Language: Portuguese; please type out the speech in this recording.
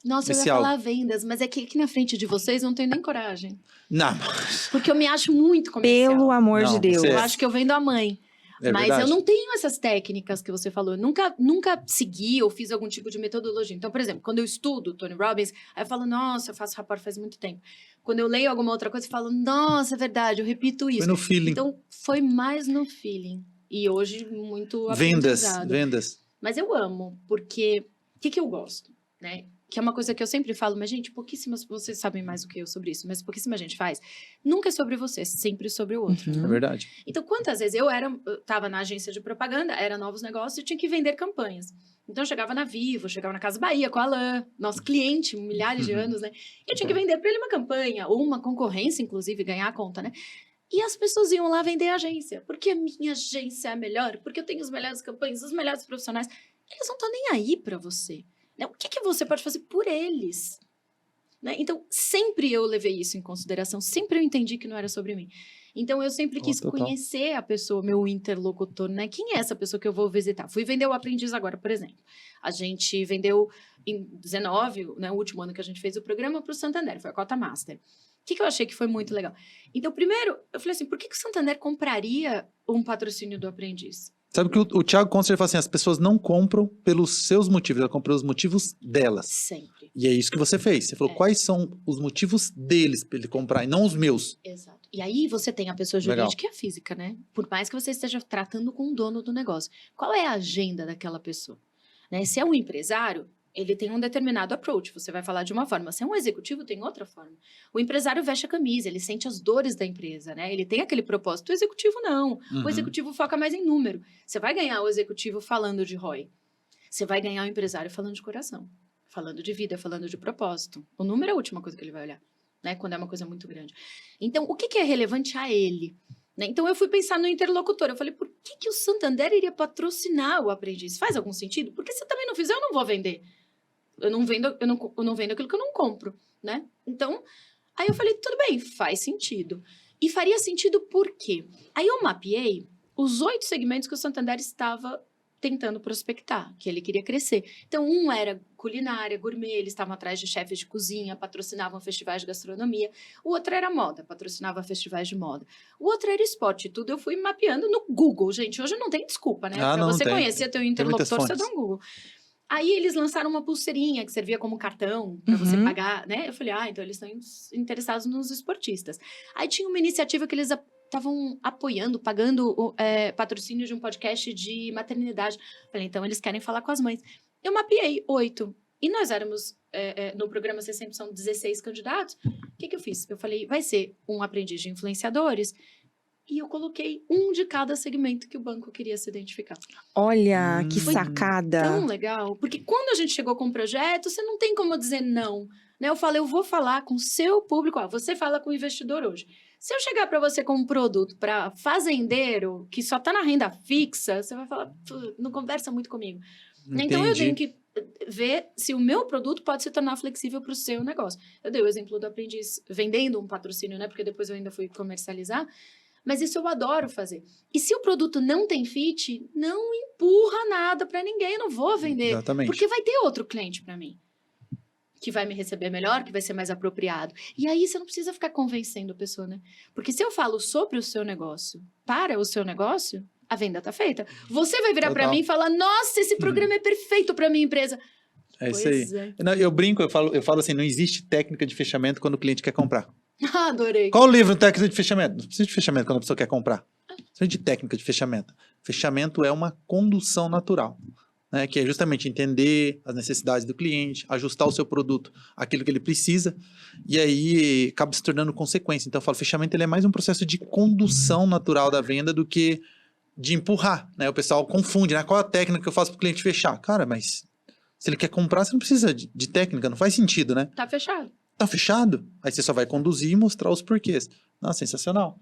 Nossa, eu ia falar vendas, mas é que aqui na frente de vocês eu não tenho nem coragem. Não. Porque eu me acho muito comercial. Pelo amor de Deus. Eu acho que eu vendo a mãe. Mas verdade. eu não tenho essas técnicas que você falou. Eu nunca segui ou fiz algum tipo de metodologia. Então, por exemplo, quando eu estudo Tony Robbins, aí eu falo, nossa, eu faço rapport faz muito tempo. Quando eu leio alguma outra coisa, eu falo, nossa, é verdade, eu repito isso. Foi no feeling. Então, foi mais no feeling. E hoje, muito aprendizado. Vendas. Mas eu amo, porque... O que eu gosto, né? Que é uma coisa que eu sempre falo, mas, gente, pouquíssimas... Vocês sabem mais do que eu sobre isso, mas pouquíssima gente faz. Nunca é sobre você, é sempre sobre o outro. É verdade. Então, quantas vezes eu tava na agência de propaganda, era novos negócios, e tinha que vender campanhas. Então, eu chegava na Vivo, chegava na Casa Bahia com a Alain, nosso cliente, milhares de anos, né? E eu tinha que vender para ele uma campanha, ou uma concorrência, inclusive, ganhar a conta, né? E as pessoas iam lá vender a agência. Porque a minha agência é a melhor, porque eu tenho as melhores campanhas, os melhores profissionais. Eles não estão nem aí para você. Né? O que você pode fazer por eles? Né? Então, sempre eu levei isso em consideração. Sempre eu entendi que não era sobre mim. Então, eu sempre quis conhecer a pessoa, meu interlocutor, né? Quem é essa pessoa que eu vou visitar? Fui vender o Aprendiz agora, por exemplo. A gente vendeu em 19, né, o último ano que a gente fez o programa, para o Santander. Foi a Cota Master. O que eu achei que foi muito legal? Então, primeiro, eu falei assim, por que o Santander compraria um patrocínio do Aprendiz? Sabe que o Thiago Constler fala assim, as pessoas não compram pelos seus motivos, elas compram pelos motivos delas. Sempre. E é isso que você fez. Você falou, quais são os motivos deles para ele comprar e não os meus. Exato. E aí você tem a pessoa jurídica e a física, né? Por mais que você esteja tratando com o dono do negócio. Qual é a agenda daquela pessoa? Né? Se é um empresário, ele tem um determinado approach, você vai falar de uma forma. Se é um executivo, tem outra forma. O empresário veste a camisa, ele sente as dores da empresa, né? Ele tem aquele propósito. O executivo, não. O executivo foca mais em número. Você vai ganhar o executivo falando de ROI. Você vai ganhar o empresário falando de coração. Falando de vida, falando de propósito. O número é a última coisa que ele vai olhar, né? Quando é uma coisa muito grande. Então, o que é relevante a ele? Né? Então, eu fui pensar no interlocutor. Eu falei, por que o Santander iria patrocinar o Aprendiz? Faz algum sentido? Porque se também não fizer, eu não vou vender. Eu não vendo aquilo que eu não compro, né? Então, aí eu falei, tudo bem, faz sentido. E faria sentido por quê? Aí eu mapeei os 8 segmentos que o Santander estava tentando prospectar, que ele queria crescer. Então, um era culinária, gourmet, eles estavam atrás de chefes de cozinha, patrocinavam festivais de gastronomia. O outro era moda, patrocinava festivais de moda. O outro era esporte, tudo eu fui mapeando no Google. Gente, hoje não tem desculpa, né? Para você conhecer teu interlocutor, você dá um Google. Aí eles lançaram uma pulseirinha que servia como cartão para você pagar, né? Eu falei, então eles estão interessados nos esportistas. Aí tinha uma iniciativa que eles estavam apoiando, pagando patrocínio de um podcast de maternidade. Falei, então eles querem falar com as mães. Eu mapeei 8. E nós éramos, no programa C sempre são 16 candidatos. O que eu fiz? Eu falei, vai ser um aprendiz de influenciadores. E eu coloquei um de cada segmento que o banco queria se identificar. Olha, que sacada. Tão legal. Porque quando a gente chegou com o projeto, você não tem como dizer não. Né? Eu falei, eu vou falar com o seu público. Você fala com o investidor hoje. Se eu chegar para você com um produto para fazendeiro, que só está na renda fixa, você vai falar, não conversa muito comigo. Entendi. Então, eu tenho que ver se o meu produto pode se tornar flexível para o seu negócio. Eu dei o exemplo do aprendiz vendendo um patrocínio, né? Porque depois eu ainda fui comercializar. Mas isso eu adoro fazer. E se o produto não tem fit, não empurra nada para ninguém. Eu não vou vender. Exatamente. Porque vai ter outro cliente para mim. Que vai me receber melhor, que vai ser mais apropriado. E aí você não precisa ficar convencendo a pessoa, né? Porque se eu falo sobre o seu negócio, para o seu negócio, a venda tá feita. Você vai virar para mim e falar, nossa, esse programa é perfeito para minha empresa. É isso aí. Não, eu brinco, eu falo assim, não existe técnica de fechamento quando o cliente quer comprar. Adorei. Qual o livro técnica de fechamento? Não precisa de fechamento quando a pessoa quer comprar. Não precisa de técnica de fechamento. Fechamento é uma condução natural, né? Que é justamente entender as necessidades do cliente, ajustar o seu produto àquilo que ele precisa, e aí acaba se tornando consequência. Então eu falo, fechamento ele é mais um processo de condução natural da venda do que de empurrar, né? O pessoal confunde, né? Qual a técnica que eu faço para o cliente fechar? Cara, mas se ele quer comprar, você não precisa de técnica, não faz sentido, né? Tá fechado. Tá fechado? Aí você só vai conduzir e mostrar os porquês. Nossa, sensacional.